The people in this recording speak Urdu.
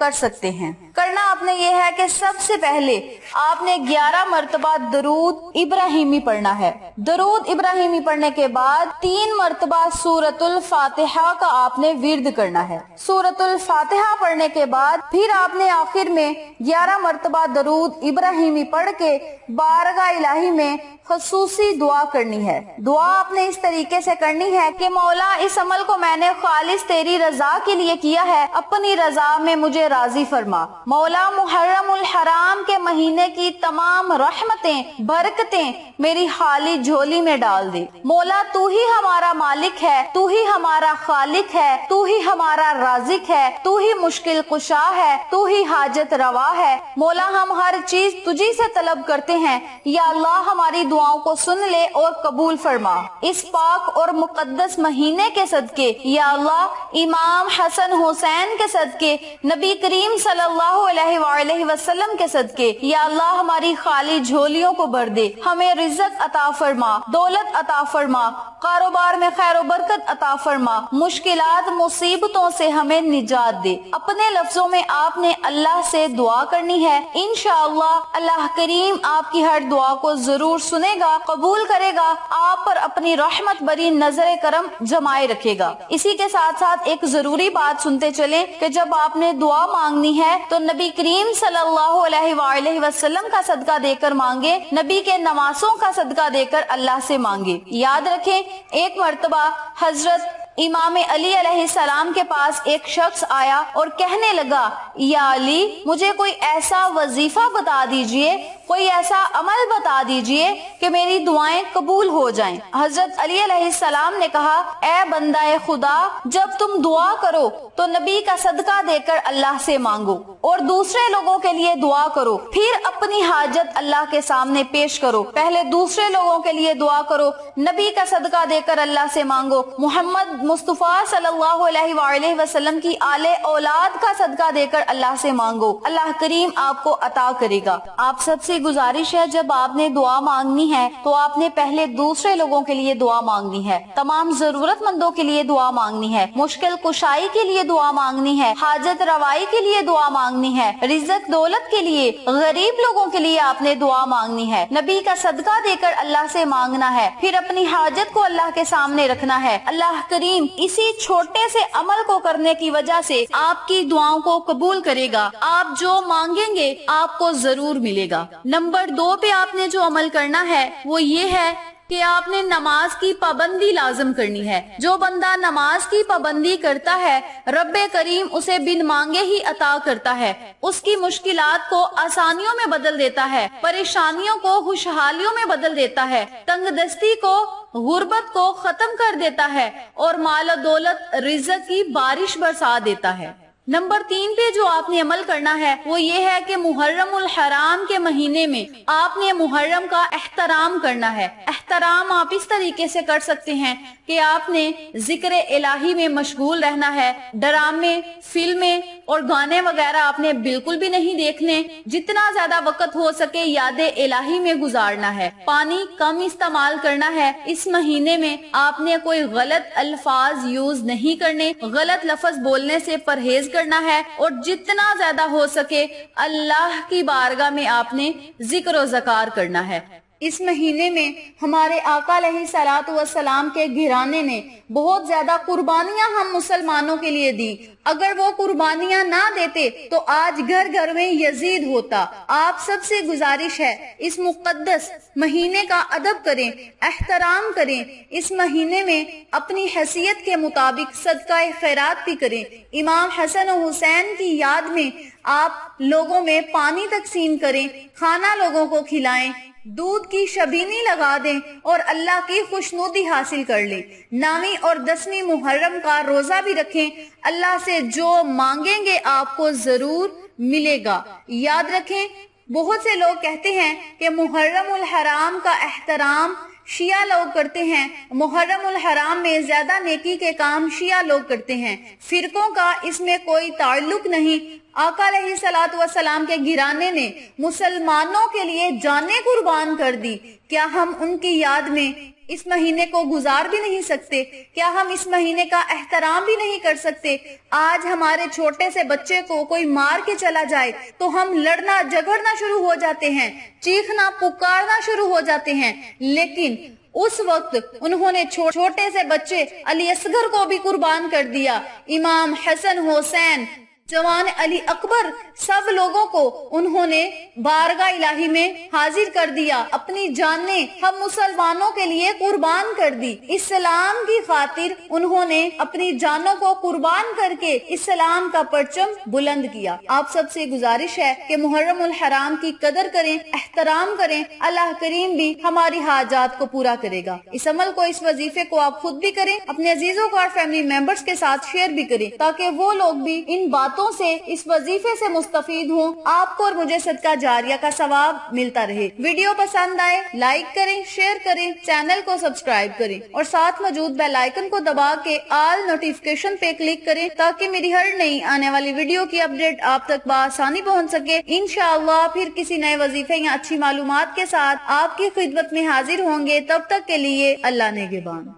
کر سکتے ہیں۔ کرنا آپ نے یہ ہے کہ سب سے پہلے آپ نے 11 مرتبہ درود ابراہیمی پڑھنا ہے۔ درود ابراہیمی پڑھنے کے بعد 3 مرتبہ سورۃ الفاتحہ کا آپ نے ورد کرنا ہے۔ سورۃ الفاتحہ پڑھنے کے بعد پھر آپ نے آخر میں 11 مرتبہ درود ابراہیمی پڑھ کے بارگاہ الہی میں خصوصی دعا کرنی ہے۔ دعا آپ نے اس طریقے سے کرنی ہے کہ مولا اس عمل کو میں نے خالص تیری رضا کے لیے کیا ہے، اپنی رضا میں مجھے راضی فرما۔ مولا محرم الحرام کے مہینے کی تمام رحمتیں برکتیں میری خالی جھولی میں ڈال دے۔ مولا تو ہی ہمارا مالک ہے، تو ہی ہمارا خالق ہے، تو ہی ہمارا رازق ہے، تو ہی مشکل کشا ہے، تو ہی حاجت روا ہے۔ مولا ہم ہر چیز تجھی سے طلب کرتے ہیں، یا اللہ ہماری دعاؤں کو سن لے اور قبول فرما۔ اس پاک اور مقدس مہینے کے صدقے یا اللہ امام حسن حسین کے صدقے، نبی کریم صلی اللہ علیہ وآلہ وسلم کے صدقے یا اللہ ہماری خالی جھولیوں کو بھر دے، ہمیں رزق عطا فرما، دولت عطا فرما، کاروبار میں خیر و برکت عطا فرما، مشکلات مصیبتوں سے ہمیں نجات دے۔ اپنے لفظوں میں آپ نے اللہ سے دعا کرنی ہے، انشاءاللہ اللہ کریم آپ کی ہر دعا کو ضرور سنے گا، قبول کرے گا، آپ پر اپنی رحمت بری نظر کرم جمائے رکھے گا۔ اسی کے ساتھ ساتھ ایک ضروری بات سنتے چلیں کہ جب آپ نے دعا مانگنی ہے تو نبی کریم صلی اللہ علیہ وآلہ وسلم کا صدقہ دے کر مانگے، نبی کے نواسوں کا صدقہ دے کر اللہ سے مانگے۔ یاد رکھیں ایک مرتبہ حضرت امام علی علیہ السلام کے پاس ایک شخص آیا اور کہنے لگا، یا علی مجھے کوئی ایسا وظیفہ بتا دیجئے، کوئی ایسا عمل بتا دیجئے کہ میری دعائیں قبول ہو جائیں۔ حضرت علی علیہ السلام نے کہا، اے بندہ خدا جب تم دعا کرو تو نبی کا صدقہ دے کر اللہ سے مانگو اور دوسرے لوگوں کے لیے دعا کرو، پھر اپنی حاجت اللہ کے سامنے پیش کرو۔ پہلے دوسرے لوگوں کے لیے دعا کرو، نبی کا صدقہ دے کر اللہ سے مانگو، محمد مصطفیٰ صلی اللہ علیہ وآلہ وسلم کی آل اولاد کا صدقہ دے کر اللہ سے مانگو، اللہ کریم آپ کو عطا کرے گا۔ آپ سب سے گزارش ہے جب آپ نے دعا مانگنی ہے تو آپ نے پہلے دوسرے لوگوں کے لیے دعا مانگنی ہے، تمام ضرورت مندوں کے لیے دعا مانگنی ہے، مشکل کشائی کے لیے دعا مانگنی ہے، حاجت روائی کے لیے دعا مانگنی ہے، رزق دولت کے لیے، غریب لوگوں کے لیے آپ نے دعا مانگنی ہے، نبی کا صدقہ دے کر اللہ سے مانگنا ہے، پھر اپنی حاجت کو اللہ کے سامنے رکھنا ہے۔ اللہ کریم اسی چھوٹے سے عمل کو کرنے کی وجہ سے آپ کی دعاؤں کو قبول کرے گا، آپ جو مانگیں گے آپ کو ضرور ملے گا۔ نمبر 2 پہ آپ نے جو عمل کرنا ہے وہ یہ ہے کہ آپ نے نماز کی پابندی لازم کرنی ہے۔ جو بندہ نماز کی پابندی کرتا ہے رب کریم اسے بن مانگے ہی عطا کرتا ہے، اس کی مشکلات کو آسانیوں میں بدل دیتا ہے، پریشانیوں کو خوشحالیوں میں بدل دیتا ہے، تنگ دستی کو غربت کو ختم کر دیتا ہے اور مال و دولت رزق کی بارش برسا دیتا ہے۔ نمبر 3 پہ جو آپ نے عمل کرنا ہے وہ یہ ہے کہ محرم الحرام کے مہینے میں آپ نے محرم کا احترام کرنا ہے۔ احترام آپ اس طریقے سے کر سکتے ہیں کہ آپ نے ذکر الہی میں مشغول رہنا ہے، ڈرامے، فلمیں اور گانے وغیرہ آپ نے بالکل بھی نہیں دیکھنے، جتنا زیادہ وقت ہو سکے یاد الہی میں گزارنا ہے، پانی کم استعمال کرنا ہے۔ اس مہینے میں آپ نے کوئی غلط الفاظ یوز نہیں کرنے، غلط لفظ بولنے سے پرہیز کرنا ہے اور جتنا زیادہ ہو سکے اللہ کی بارگاہ میں آپ نے ذکر و ذکار کرنا ہے۔ اس مہینے میں ہمارے آقا علیہ الصلوۃ والسلام کے گھرانے نے بہت زیادہ قربانیاں ہم مسلمانوں کے لیے دی، اگر وہ قربانیاں نہ دیتے تو آج گھر گھر میں یزید ہوتا۔ آپ سب سے گزارش ہے اس مقدس مہینے کا ادب کریں، احترام کریں، اس مہینے میں اپنی حیثیت کے مطابق صدقہ خیرات بھی کریں۔ امام حسن و حسین کی یاد میں آپ لوگوں میں پانی تقسیم کریں، کھانا لوگوں کو کھلائیں، دودھ کی شبینی لگا دیں اور اللہ کی خوشنودی حاصل کر لیں۔ 9ویں اور 10ویں محرم کا روزہ بھی رکھیں، اللہ سے جو مانگیں گے آپ کو ضرور ملے گا۔ یاد رکھیں بہت سے لوگ کہتے ہیں کہ محرم الحرام کا احترام شیعہ لوگ کرتے ہیں، محرم الحرام میں زیادہ نیکی کے کام شیعہ لوگ کرتے ہیں، فرقوں کا اس میں کوئی تعلق نہیں۔ آقا علیہ الصلوۃ والسلام کے گھرانے نے مسلمانوں کے لیے جانیں قربان کر دی، کیا ہم ان کی یاد میں اس مہینے کو گزار بھی نہیں سکتے؟ کیا ہم اس مہینے کا احترام بھی نہیں کر سکتے؟ آج ہمارے چھوٹے سے بچے کو کوئی مار کے چلا جائے تو ہم لڑنا جھگڑنا شروع ہو جاتے ہیں، چیخنا پکارنا شروع ہو جاتے ہیں، لیکن اس وقت انہوں نے چھوٹے سے بچے علی اصغر کو بھی قربان کر دیا، امام حسن حسین، جوان علی اکبر، سب لوگوں کو انہوں نے بارگاہ الہی میں حاضر کر دیا، اپنی جانیں ہم مسلمانوں کے لیے قربان کر دی، اسلام کی خاطر انہوں نے اپنی جانوں کو قربان کر کے اسلام کا پرچم بلند کیا۔ آپ سب سے گزارش ہے کہ محرم الحرام کی قدر کریں، احترام کریں، اللہ کریم بھی ہماری حاجات کو پورا کرے گا۔ اس عمل کو، اس وظیفے کو آپ خود بھی کریں، اپنے عزیزوں کو اور فیملی ممبرز کے ساتھ شیئر بھی کریں تاکہ وہ لوگ بھی ان باتوں سے، اس وظیفے سے مستفید ہوں، آپ کو اور مجھے صدقہ جاریہ کا ثواب ملتا رہے۔ ویڈیو پسند آئے لائک کریں، شیئر کریں، چینل کو سبسکرائب کریں اور ساتھ موجود بیل آئیکن کو دبا کے آل نوٹیفیکیشن پہ کلک کریں تاکہ میری ہر نئی آنے والی ویڈیو کی اپڈیٹ آپ تک بآسانی پہنچ سکے۔ انشاءاللہ پھر کسی نئے وظیفے یا اچھی معلومات کے ساتھ آپ کی خدمت میں حاضر ہوں گے، تب تک کے لیے اللہ نگہبان۔